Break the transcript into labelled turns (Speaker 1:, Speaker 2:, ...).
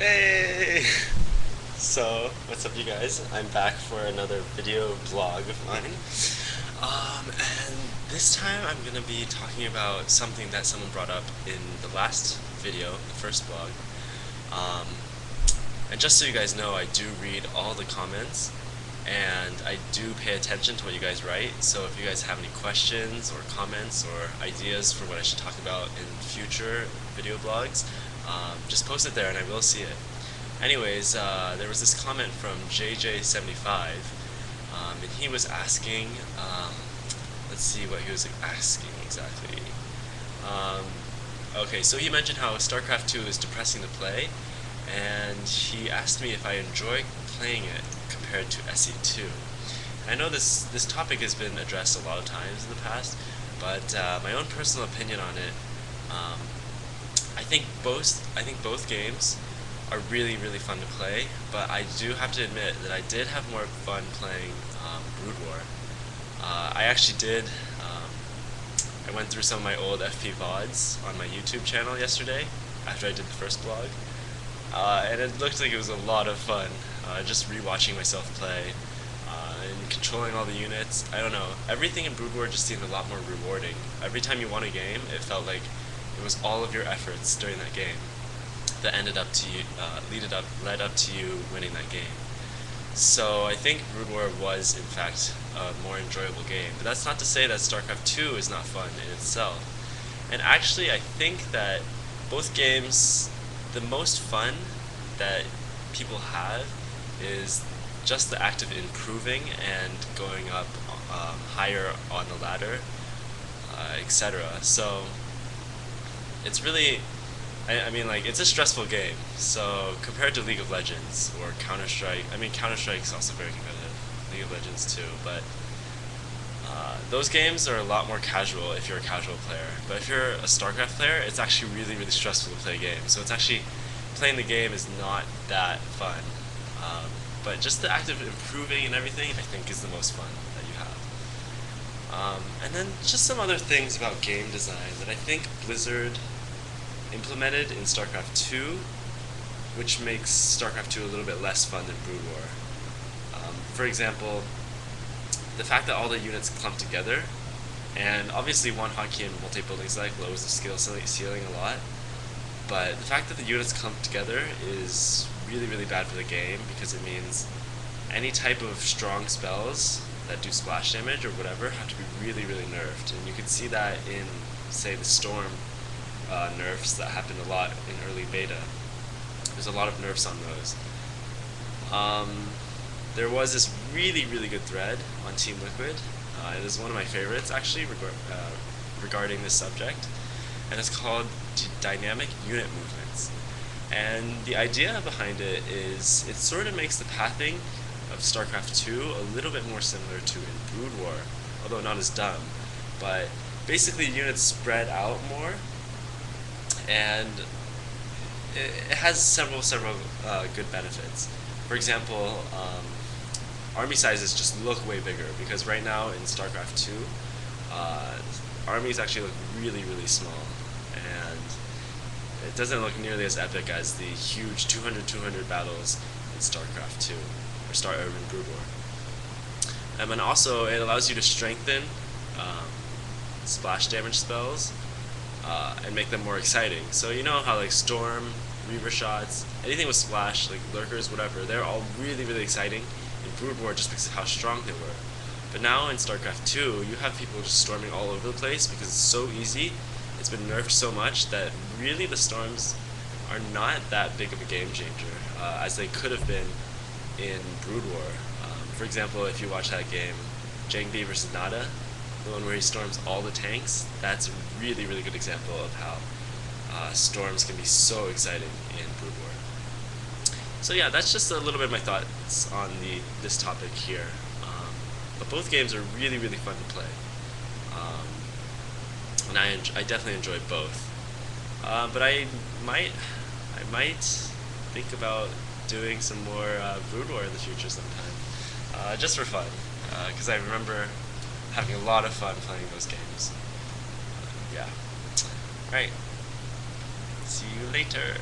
Speaker 1: Hey! So, what's up you guys? I'm back for another video blog of mine. And this time I'm gonna be talking about something that someone brought up in the last video, the first blog. Um, and just so you guys know, I do read all the comments, and I do pay attention to what you guys write, so if you guys have any questions or comments or ideas for what I should talk about in future video blogs, just post it there and I will see it. Anyways, there was this comment from JJ75, and he was asking, let's see what he was asking exactly. Okay, so he mentioned how StarCraft 2 is depressing to play, and he asked me if I enjoy playing it compared to SE2. I know this topic has been addressed a lot of times in the past, but my own personal opinion on it, I think both games are really fun to play, but I do have to admit that I did have more fun playing Broodwar. I actually did. I went through some of my old FP VODs on my YouTube channel yesterday after I did the first blog, and it looked like it was a lot of fun. Just rewatching myself play and controlling all the units. I don't know. Everything in Broodwar just seemed a lot more rewarding. Every time you won a game, it felt like it was all of your efforts during that game that ended up to you, led up to you winning that game. So I think Broodwar was in fact a more enjoyable game, but that's not to say that StarCraft 2 is not fun in itself. And actually, I think that both games, the most fun that people have is just the act of improving and going up higher on the ladder, etc. So it's really, I mean, like, it's a stressful game. So compared to League of Legends or Counter-Strike, I mean, Counter-Strike is also very competitive, League of Legends too, but those games are a lot more casual if you're a casual player. But if you're a StarCraft player, it's actually really stressful to play a game. So it's actually, playing the game is not that fun. But just the act of improving and everything, I think, is the most fun that you have. And then just some other things about game design that I think Blizzard implemented in StarCraft 2, which makes StarCraft 2 a little bit less fun than Brood War. For example, the fact that all the units clump together, and obviously one hotkey in multi-building select lowers the skill ceiling a lot, but the fact that the units clump together is really bad for the game, because it means any type of strong spells that do splash damage or whatever have to be really nerfed, and you can see that in, say, the Storm nerfs that happened a lot in early beta. There's a lot of nerfs on those. There was this really good thread on Team Liquid. It is one of my favorites, actually, regarding this subject, and it's called Dynamic Unit Movements. And the idea behind it is it sort of makes the pathing of StarCraft 2 a little bit more similar to in Brood War, although not as dumb. But basically, units spread out more, and it has several good benefits. For example, army sizes just look way bigger, because right now in StarCraft 2, armies actually look really small, and it doesn't look nearly as epic as the huge 200 battles in StarCraft 2, or Star Urban Brood War. And also, it allows you to strengthen splash damage spells and make them more exciting. So you know how, like, Storm, Reaver shots, anything with splash, like lurkers, whatever, they're all really exciting in Brood War just because of how strong they were. But now in StarCraft 2, you have people just storming all over the place because it's so easy. It's been nerfed so much that really the storms are not that big of a game changer as they could have been in Brood War. For example, if you watch that game, Jang B versus Nada, the one where he storms all the tanks, that's a really good example of how storms can be so exciting in Brood War. So yeah, that's just a little bit of my thoughts on this topic here. But both games are really fun to play, and I definitely enjoy both. But I might think about doing some more Brood War in the future sometime, just for fun, because I remember having a lot of fun playing those games. Yeah. Alright. See you later.